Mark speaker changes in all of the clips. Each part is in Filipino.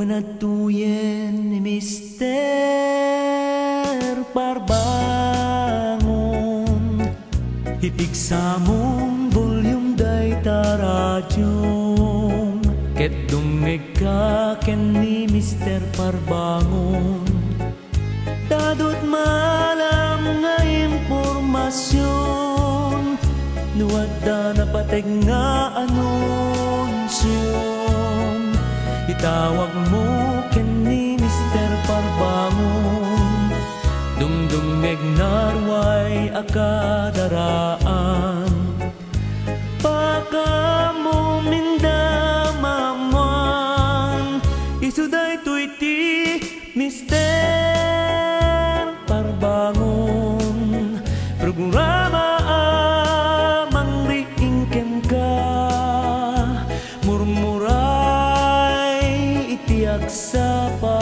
Speaker 1: Unatuyen ni Mister Parbangon, hipig sa mong volume day taradyong, ket dumig ka ken ni Mister Parbangon. Dadot malam nga impormasyon, nuwadda na pateg nga anunsyon. Itawag mo ken ni Mister Parbangon, dungdungeg narway akadaraan. Baka mo mindamaman, isuday tuiti Mister Parbangon. Programa amang riingkem ka, murmuray itiyak sapa,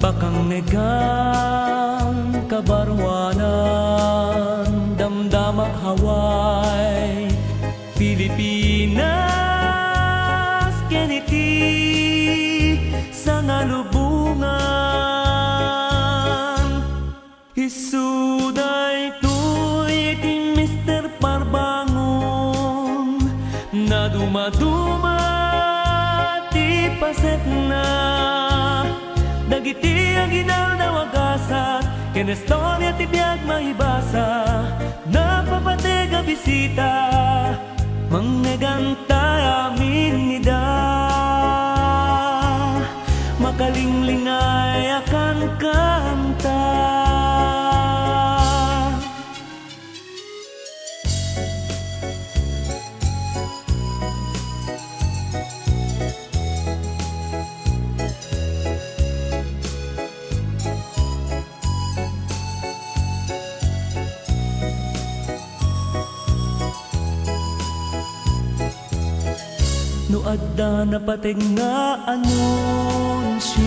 Speaker 1: bakang negang kabarwanan, damdamak Hawaii, Pilipinas, keniti sa ngalubungan. Isuday tuy ti Mister Parbangon, na dumaduma ti paset na, dagiti aginal na wagasat, ken istorya ti biag maibasa, napapatega bisita, mangnegantay amin nida, makalinglingay akan kanta. No adda na pateg nga anunsyon,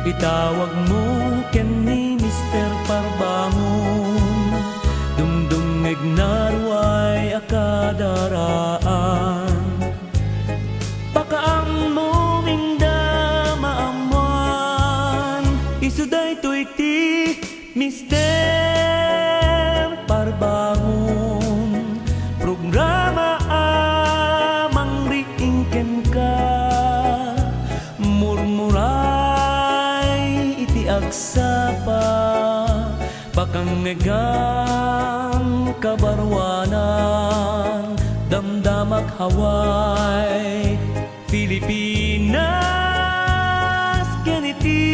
Speaker 1: itawag mo ken ni Mister Parbangon, dumdumeg narway akadaraan. Pakaam mo mindamaamuan, isuday tuiti Mister Parbangon. Programa sapa, bakang negang kabarwanan, damdamak Hawaii, Pilipinas, keniti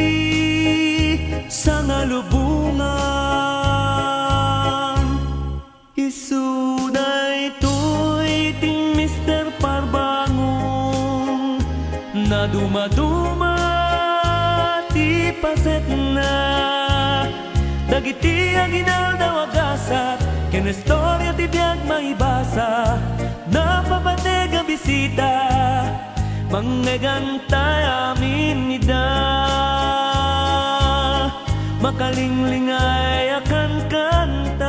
Speaker 1: sa ngalubungan. Isuday tuy ti Mister Parbangon, na dumaduma paset na, dagiti aginal na wagasat, ken istorya ti biag maibasa, napapatega bisita, mangnegantay amin nida, makalinglingay akan kanta.